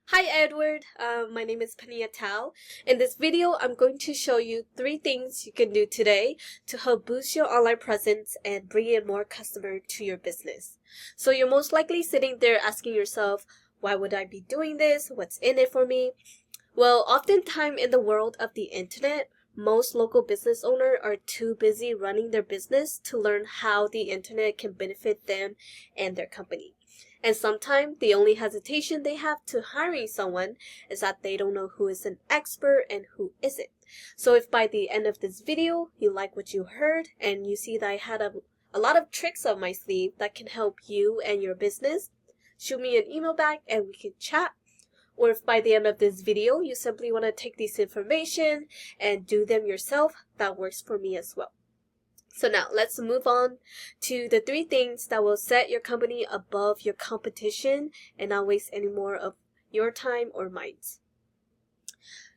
Hi Edward, my name is Panyia. In this video, I'm going to show you 3 things you can do today to help boost your online presence and bring in more customers to your business. So you're most likely sitting there asking yourself, why would I be doing this? What's in it for me? Well, oftentimes in the world of the internet, most local business owners are too busy running their business to learn how the internet can benefit them and their company. And sometimes the only hesitation they have to hiring someone is that they don't know who is an expert and who isn't. So if by the end of this video you like what you heard and you see that I had a lot of tricks up my sleeve that can help you and your business, shoot me an email back and we can chat. Or if by the end of this video you simply want to take this information and do them yourself, that works for me as well. So now let's move on to the 3 things that will set your company above your competition and not waste any more of your time or mine.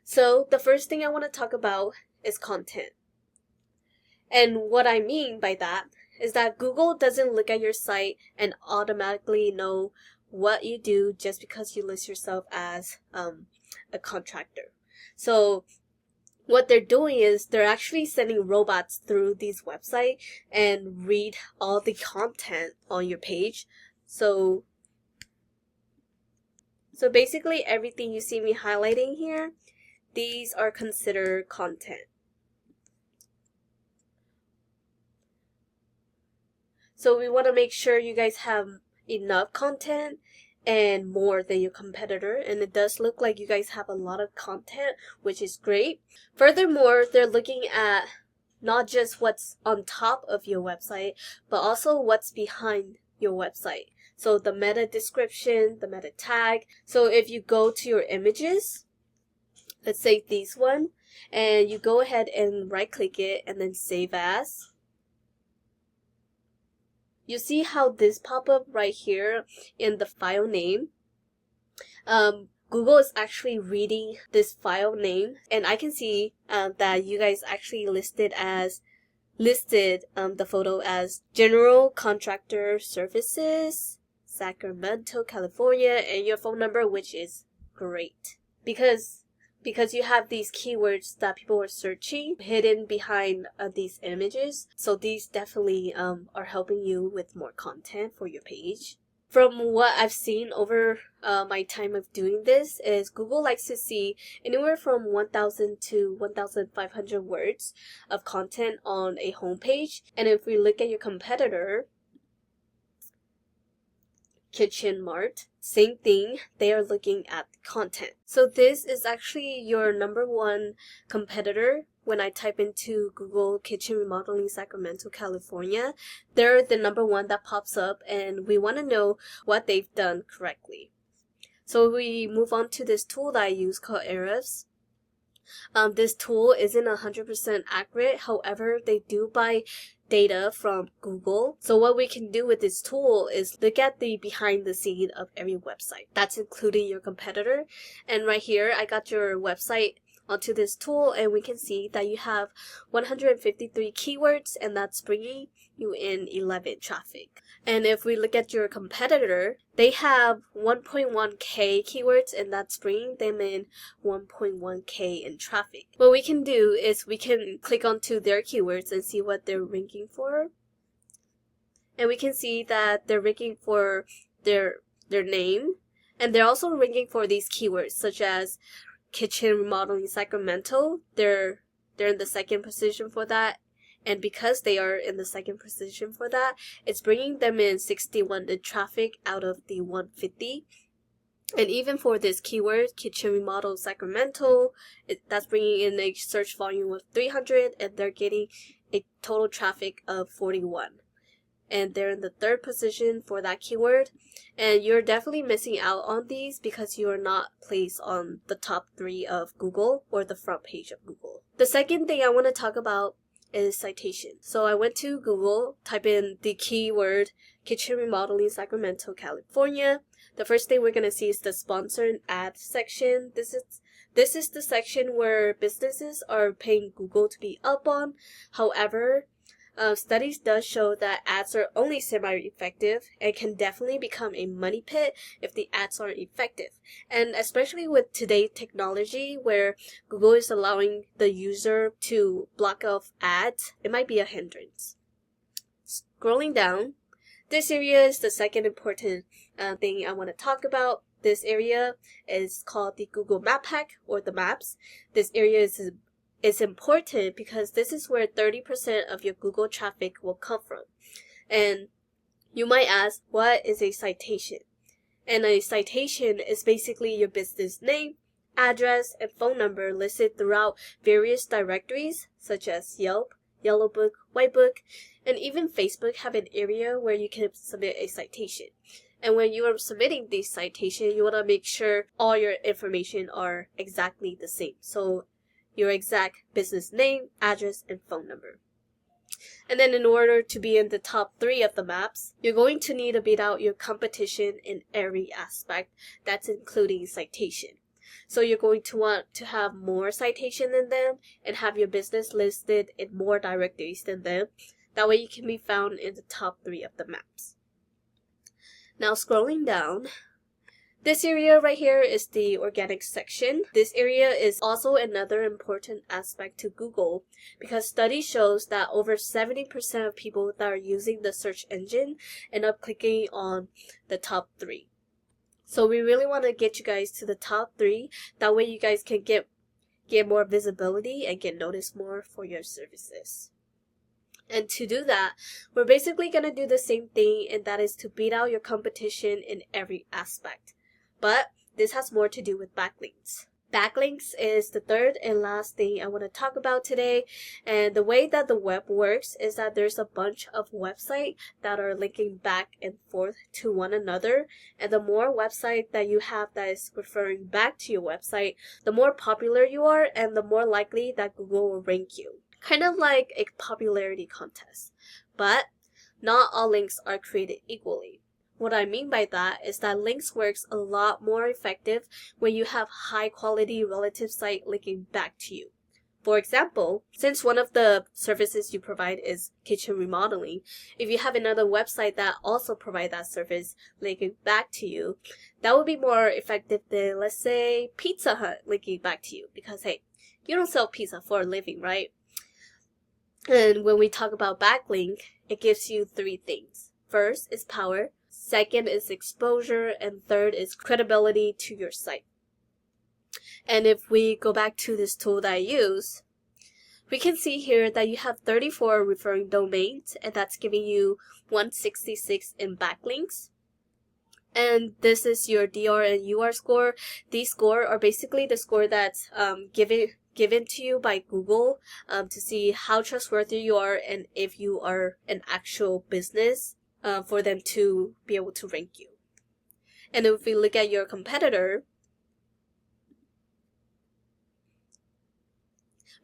So the first thing I want to talk about is content. And what I mean by that is that Google doesn't look at your site and automatically know what you do just because you list yourself as a contractor. So what they're doing is they're actually sending robots through these websites and read all the content on your page. So basically everything you see me highlighting here, these are considered content. So we want to make sure you guys have enough content and more than your competitor, and it does look like you guys have a lot of content, which is great. Furthermore, they're looking at not just what's on top of your website, but also what's behind your website. So the meta description, the meta tag. So if you go to your images, let's say these one, and you go ahead and right click it and then save as, you see how this pop up right here in the file name. Google is actually reading this file name, and I can see that you guys actually listed the photo as General Contractor Services, Sacramento, California, and your phone number, which is great because you have these keywords that people are searching hidden behind these images. So these definitely are helping you with more content for your page. From what I've seen over my time of doing this is Google likes to see anywhere from 1,000 to 1,500 words of content on a homepage. And if we look at your competitor, Kitchen Mart, same thing, they are looking at content. So this is actually your number 1 competitor. When I type into Google Kitchen Remodeling Sacramento, California, they're the number 1 that pops up, and we want to know what they've done correctly. So we move on to this tool that I use called Ahrefs. This tool isn't 100% accurate. However, they do buy data from Google. So what we can do with this tool is look at the behind the scene of every website. That's including your competitor. And right here, I got your website onto this tool, and we can see that you have 153 keywords, and that's bringing you in 11 traffic. And if we look at your competitor, they have 1.1k keywords, and that's bringing them in 1.1k in traffic. What we can do is we can click onto their keywords and see what they're ranking for. And we can see that they're ranking for their name, and they're also ranking for these keywords such as Kitchen Remodeling Sacramento. They're in the 2nd position for that, and because they are in the 2nd position for that, it's bringing them in 61 in traffic out of the 150. And even for this keyword, Kitchen Remodel Sacramento, that's bringing in a search volume of 300, and they're getting a total traffic of 41. And they're in the 3rd position for that keyword. And you're definitely missing out on these because you are not placed on the top 3 of Google or the front page of Google. The second thing I want to talk about is citation. So I went to Google, type in the keyword Kitchen Remodeling Sacramento, California. The first thing we're going to see is the sponsored ad section. This is the section where businesses are paying Google to be up on. However, Studies does show that ads are only semi-effective and can definitely become a money pit if the ads aren't effective. And especially with today's technology where Google is allowing the user to block off ads, it might be a hindrance. Scrolling down, this area is the second important thing I want to talk about. This area is called the Google Map Hack, or the maps. This area is important because this is where 30% of your Google traffic will come from. And you might ask, what is a citation? And a citation is basically your business name, address, and phone number listed throughout various directories such as Yelp, Yellow Book, White Book, and even Facebook have an area where you can submit a citation. And when you are submitting this citation, you want to make sure all your information are exactly the same. So your exact business name, address, and phone number. And then in order to be in the top 3 of the maps, you're going to need to beat out your competition in every aspect. That's including citation. So you're going to want to have more citation than them and have your business listed in more directories than them. That way you can be found in the top 3 of the maps. Now scrolling down, this area right here is the organic section. This area is also another important aspect to Google because study shows that over 70% of people that are using the search engine end up clicking on the top 3. So we really want to get you guys to the top 3. That way you guys can get more visibility and get noticed more for your services. And to do that, we're basically going to do the same thing, and that is to beat out your competition in every aspect. But this has more to do with backlinks. Backlinks is the third and last thing I want to talk about today. And the way that the web works is that there's a bunch of websites that are linking back and forth to one another. And the more website that you have that is referring back to your website, the more popular you are and the more likely that Google will rank you. Kind of like a popularity contest. But not all links are created equally. What I mean by that is that links works a lot more effective when you have high quality relative site linking back to you. For example, since one of the services you provide is kitchen remodeling, if you have another website that also provides that service linking back to you, that would be more effective than, let's say, Pizza Hut linking back to you. Because hey, you don't sell pizza for a living, right? And when we talk about backlink, it gives you 3 things. First is power. Second is exposure, and third is credibility to your site. And if we go back to this tool that I use, we can see here that you have 34 referring domains, and that's giving you 166 in backlinks. And this is your DR and UR score. These scores are basically the score that's given to you by Google to see how trustworthy you are and if you are an actual business. For them to be able to rank you. And if we look at your competitor,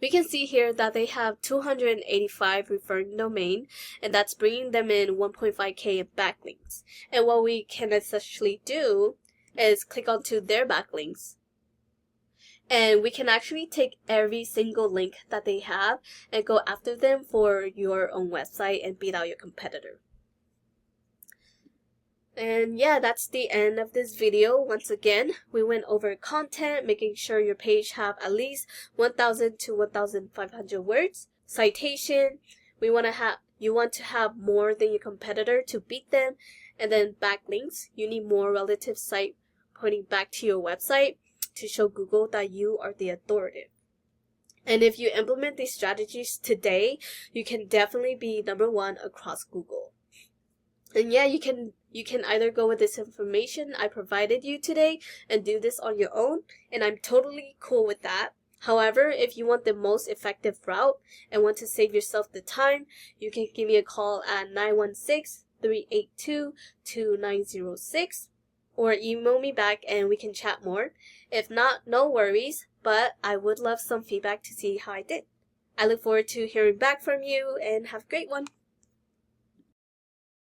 we can see here that they have 285 referring domain, and that's bringing them in 1.5k in backlinks. And what we can essentially do is click onto their backlinks, and we can actually take every single link that they have and go after them for your own website and beat out your competitor. And yeah, that's the end of this video. Once again, we went over content, making sure your page have at least 1,000 to 1,500 words. Citation, you want to have more than your competitor to beat them. And then backlinks, you need more relative site pointing back to your website to show Google that you are the authoritative. And if you implement these strategies today, you can definitely be number 1 across Google. And yeah, you can either go with this information I provided you today and do this on your own, and I'm totally cool with that. However, if you want the most effective route and want to save yourself the time, you can give me a call at 916-382-2906 or email me back and we can chat more. If not, no worries, but I would love some feedback to see how I did. I look forward to hearing back from you, and have a great one.